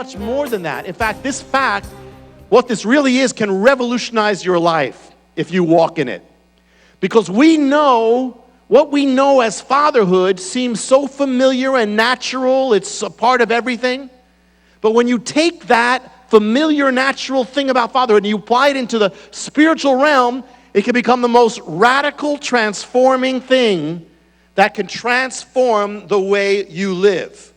much more than that. In fact, what this really is, can revolutionize your life if you walk in it. Because what we know as fatherhood seems so familiar and natural. It's a part of everything. But when you take that familiar, natural thing about fatherhood and you apply it into the spiritual realm, it can become the most radical, transforming thing that can transform the way you live.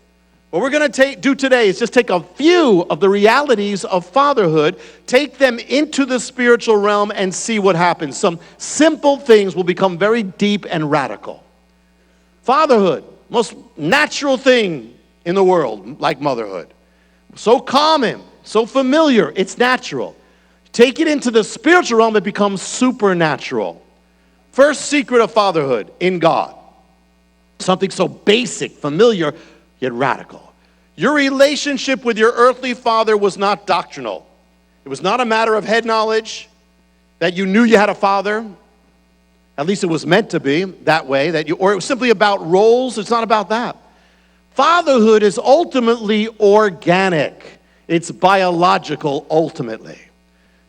What we're going to do today is just take a few of the realities of fatherhood, take them into the spiritual realm, and see what happens. Some simple things will become very deep and radical. Fatherhood, most natural thing in the world, like motherhood. So common, so familiar, it's natural. Take it into the spiritual realm, it becomes supernatural. First secret of fatherhood in God. Something so basic, familiar, yet radical. Your relationship with your earthly father was not doctrinal. It was not a matter of head knowledge, that you knew you had a father. At least it was meant to be that way. Or it was simply about roles. It's not about that. Fatherhood is ultimately organic. It's biological, ultimately.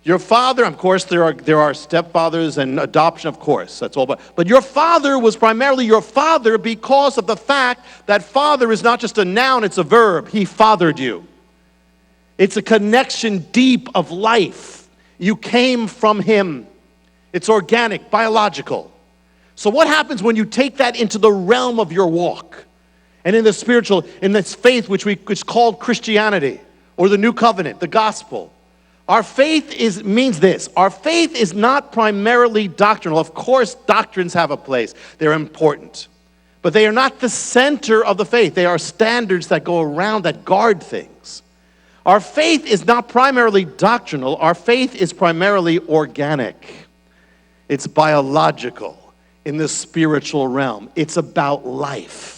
Your father, of course, there are stepfathers and adoption, of course. That's all. But your father was primarily your father because of the fact that father is not just a noun, it's a verb. He fathered you. It's a connection deep of life. You came from him. It's organic, biological. So what happens when you take that into the realm of your walk? And in the spiritual, in this faith which is called Christianity, or the New Covenant, the gospel. Our faith means this. Our faith is not primarily doctrinal. Of course, doctrines have a place. They're important. But they are not the center of the faith. They are standards that go around, that guard things. Our faith is not primarily doctrinal. Our faith is primarily organic. It's biological in the spiritual realm. It's about life.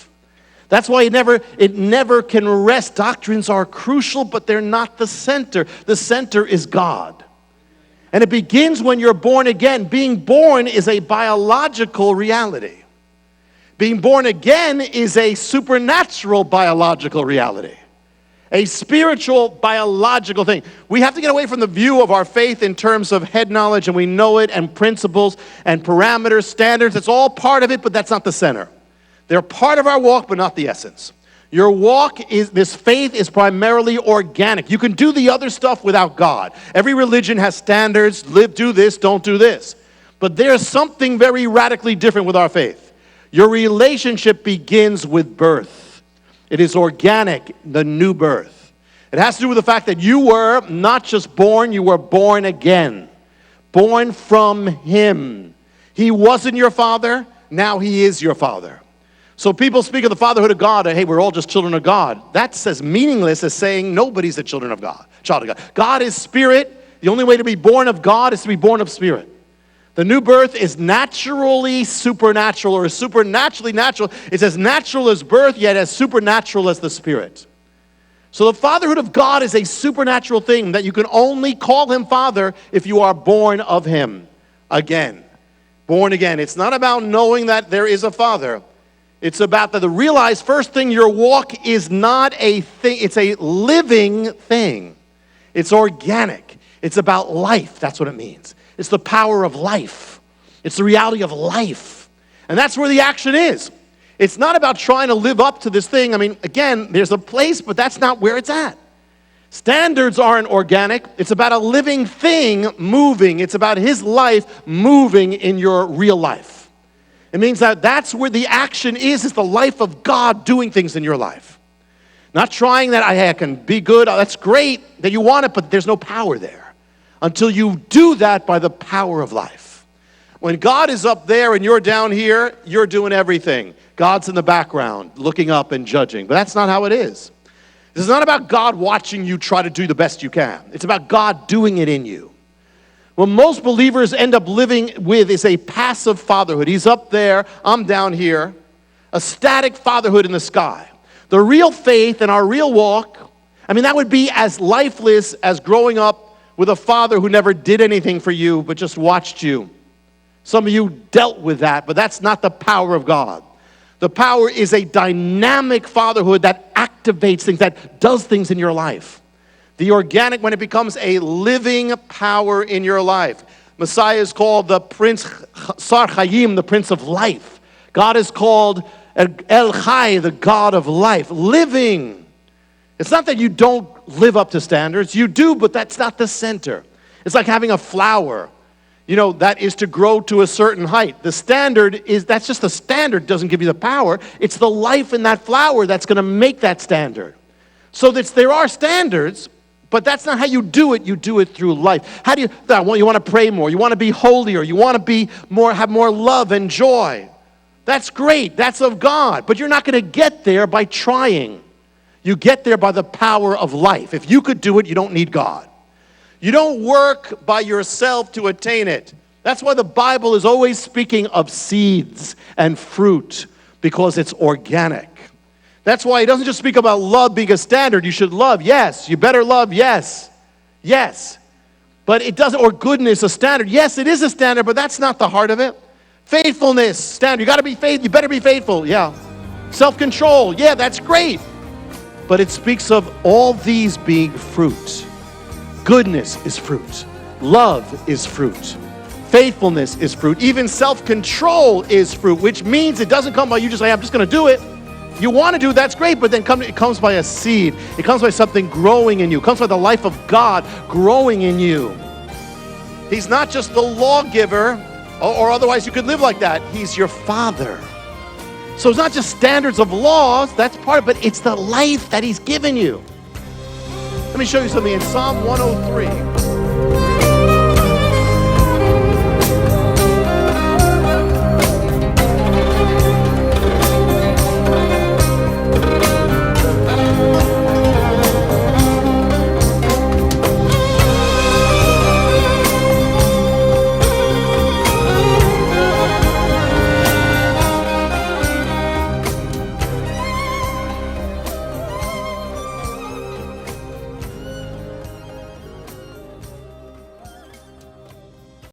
That's why it never can rest. Doctrines are crucial, but they're not the center. The center is God. And it begins when you're born again. Being born is a biological reality. Being born again is a supernatural biological reality. A spiritual biological thing. We have to get away from the view of our faith in terms of head knowledge, and we know it, and principles, and parameters, standards. It's all part of it, but that's not the center. They're part of our walk, but not the essence. This faith is primarily organic. You can do the other stuff without God. Every religion has standards, do this, don't do this. But there's something very radically different with our faith. Your relationship begins with birth. It is organic, the new birth. It has to do with the fact that you were not just born, you were born again. Born from him. He wasn't your father, now he is your father. So people speak of the fatherhood of God, hey, we're all just children of God. That's as meaningless as saying nobody's a child of God. God is spirit. The only way to be born of God is to be born of spirit. The new birth is naturally supernatural, or supernaturally natural. It's as natural as birth, yet as supernatural as the spirit. So the fatherhood of God is a supernatural thing that you can only call him father if you are born of him again. Born again. It's not about knowing that there is a father. It's about the realize first thing, your walk is not a thing, it's a living thing. It's organic. It's about life. That's what it means. It's the power of life. It's the reality of life. And that's where the action is. It's not about trying to live up to this thing. I mean, again, there's a place, but that's not where it's at. Standards aren't organic. It's about a living thing moving. It's about his life moving in your real life. It means that that's where the action is the life of God doing things in your life. Not trying that I can be good. Oh, that's great that you want it, but there's no power there until you do that by the power of life. When God is up there and you're down here, you're doing everything. God's in the background, looking up and judging. But that's not how it is. This is not about God watching you try to do the best you can. It's about God doing it in you. What most believers end up living with is a passive fatherhood. He's up there, I'm down here. A static fatherhood in the sky. The real faith and our real walk, that would be as lifeless as growing up with a father who never did anything for you but just watched you. Some of you dealt with that, but that's not the power of God. The power is a dynamic fatherhood that activates things, that does things in your life. The organic, when it becomes a living power in your life. Messiah is called the Prince Sar Chaim, the Prince of Life. God is called El Chai, the God of life. Living. It's not that you don't live up to standards. You do, but that's not the center. It's like having a flower. You know, that is to grow to a certain height. The standard is, that's just the standard, doesn't give you the power. It's the life in that flower that's going to make that standard. So there are standards, but that's not how you do it. You do it through life. How do you want to pray more, you want to be holier, you want to be more, have more love and joy. That's great. That's of God. But you're not going to get there by trying. You get there by the power of life. If you could do it, you don't need God. You don't work by yourself to attain it. That's why the Bible is always speaking of seeds and fruit, because it's organic. That's why it doesn't just speak about love being a standard. You should love, yes. You better love, yes. Yes. But it doesn't, or goodness, a standard. Yes, it is a standard, but that's not the heart of it. Faithfulness, standard. You got to be faithful. You better be faithful. Yeah. Self-control. Yeah, that's great. But it speaks of all these being fruit. Goodness is fruit. Love is fruit. Faithfulness is fruit. Even self-control is fruit, which means it doesn't come by you just say, I'm just going to do it. You want to do it, that's great, but then it comes by a seed. It comes by something growing in you. It comes by the life of God growing in you. He's not just the lawgiver, or otherwise you could live like that. He's your Father. So it's not just standards of laws, that's part of it, but it's the life that He's given you. Let me show you something in Psalm 103.